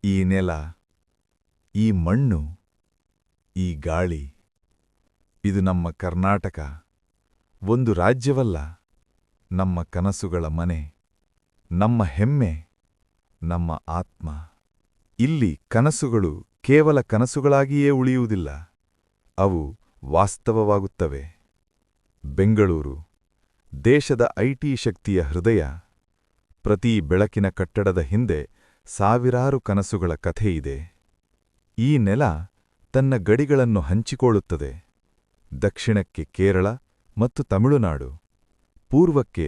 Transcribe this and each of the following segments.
ಈ ನೆಲ, ಈ ಮಣ್ಣು, ಈ ಗಾಳಿ, ಇದು ನಮ್ಮ ಕರ್ನಾಟಕ. ಒಂದು ರಾಜ್ಯವಲ್ಲ, ನಮ್ಮ ಕನಸುಗಳ ಮನೆ, ನಮ್ಮ ಹೆಮ್ಮೆ, ನಮ್ಮ ಆತ್ಮ. ಇಲ್ಲಿ ಕನಸುಗಳು ಕೇವಲ ಕನಸುಗಳಾಗಿಯೇ ಉಳಿಯುವುದಿಲ್ಲ, ಅವು ವಾಸ್ತವವಾಗುತ್ತವೆ. ಬೆಂಗಳೂರು, ದೇಶದ ಐಟಿ ಶಕ್ತಿಯ ಹೃದಯ. ಪ್ರತಿ ಬೆಳಕಿನ ಕಟ್ಟಡದ ಹಿಂದೆ ಸಾವಿರಾರು ಕನಸುಗಳ ಕಥೆಯಿದೆ. ಈ ನೆಲ ತನ್ನ ಗಡಿಗಳನ್ನು ಹಂಚಿಕೊಳ್ಳುತ್ತದೆ. ದಕ್ಷಿಣಕ್ಕೆ ಕೇರಳ ಮತ್ತು ತಮಿಳುನಾಡು, ಪೂರ್ವಕ್ಕೆ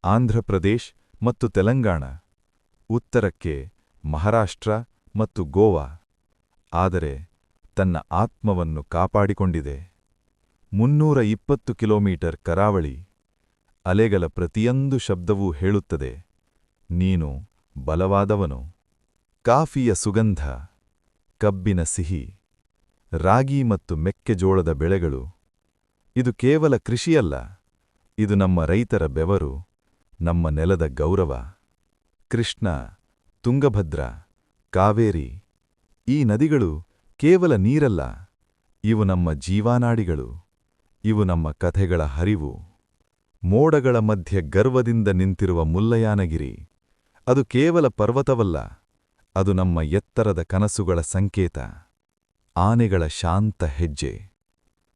ಆಂಧ್ರಪ್ರದೇಶ್ ಮತ್ತು ತೆಲಂಗಾಣ, ಉತ್ತರಕ್ಕೆ ಮಹಾರಾಷ್ಟ್ರ ಮತ್ತು ಗೋವಾ. ಆದರೆ ತನ್ನ ಆತ್ಮವನ್ನು ಕಾಪಾಡಿಕೊಂಡಿದೆ. 320 ಕಿಲೋಮೀಟರ್ ಕರಾವಳಿ. ಅಲೆಗಳ ಪ್ರತಿಯೊಂದು ಶಬ್ದವೂ ಹೇಳುತ್ತದೆ, ನೀನು ಬಲವಾದವನು. ಕಾಫಿಯ ಸುಗಂಧ, ಕಬ್ಬಿನ ಸಿಹಿ, ರಾಗಿ ಮತ್ತು ಮೆಕ್ಕೆಜೋಳದ ಬೆಳೆಗಳು. ಇದು ಕೇವಲ ಕೃಷಿಯಲ್ಲ, ಇದು ನಮ್ಮ ರೈತರ ಬೆವರು, ನಮ್ಮ ನೆಲದ ಗೌರವ. ಕೃಷ್ಣ, ತುಂಗಭದ್ರಾ, ಕಾವೇರಿ, ಈ ನದಿಗಳು ಕೇವಲ ನೀರಲ್ಲ, ಇವು ನಮ್ಮ ಜೀವನಾಡಿಗಳು. ಇವು ನಮ್ಮ ಕಥೆಗಳ ಹರಿವು. ಮೋಡಗಳ ಮಧ್ಯೆ ಗರ್ವದಿಂದ ನಿಂತಿರುವ ಮುಲ್ಲಯ್ಯನಗಿರಿ, ಅದು ಕೇವಲ ಪರ್ವತವಲ್ಲ, ಅದು ನಮ್ಮ ಎತ್ತರದ ಕನಸುಗಳ ಸಂಕೇತ. ಆನೆಗಳ ಶಾಂತ ಹೆಜ್ಜೆ,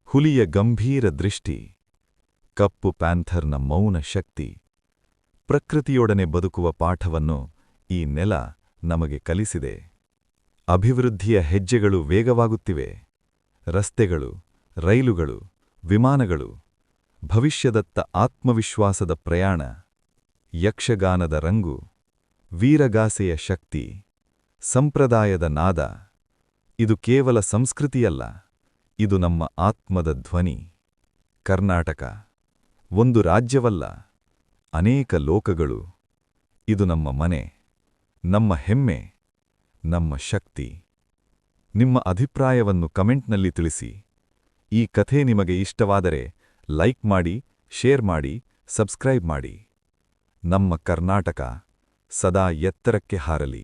ಹುಲಿಯ ಗಂಭೀರ ದೃಷ್ಟಿ, ಕಪ್ಪು ಪ್ಯಾಂಥರ್ನ ಮೌನ ಶಕ್ತಿ. ಪ್ರಕೃತಿಯೊಡನೆ ಬದುಕುವ ಪಾಠವನ್ನು ಈ ನೆಲ ನಮಗೆ ಕಲಿಸಿದೆ. ಅಭಿವೃದ್ಧಿಯ ಹೆಜ್ಜೆಗಳು ವೇಗವಾಗುತ್ತಿವೆ. ರಸ್ತೆಗಳು, ರೈಲುಗಳು, ವಿಮಾನಗಳು, ಭವಿಷ್ಯದತ್ತ ಆತ್ಮವಿಶ್ವಾಸದ ಪ್ರಯಾಣ. ಯಕ್ಷಗಾನದ ರಂಗು, ವೀರಗಾಸೆಯ ಶಕ್ತಿ, ಸಂಪ್ರದಾಯದ ನಾದ. ಇದು ಕೇವಲ ಸಂಸ್ಕೃತಿಯಲ್ಲ, ಇದು ನಮ್ಮ ಆತ್ಮದ ಧ್ವನಿ. ಕರ್ನಾಟಕ ಒಂದು ರಾಜ್ಯವಲ್ಲ, ಅನೇಕ ಲೋಕಗಳು. ಇದು ನಮ್ಮ ಮನೆ, ನಮ್ಮ ಹೆಮ್ಮೆ, ನಮ್ಮ ಶಕ್ತಿ. ನಿಮ್ಮ ಅಭಿಪ್ರಾಯವನ್ನು ಕಮೆಂಟ್ನಲ್ಲಿ ತಿಳಿಸಿ. ಈ ಕಥೆ ನಿಮಗೆ ಇಷ್ಟವಾದರೆ ಲೈಕ್ ಮಾಡಿ, ಶೇರ್ ಮಾಡಿ, ಸಬ್ಸ್ಕ್ರೈಬ್ ಮಾಡಿ. ನಮ್ಮ ಕರ್ನಾಟಕ ಸದಾ ಎತ್ತರಕ್ಕೆ ಹಾರಲಿ.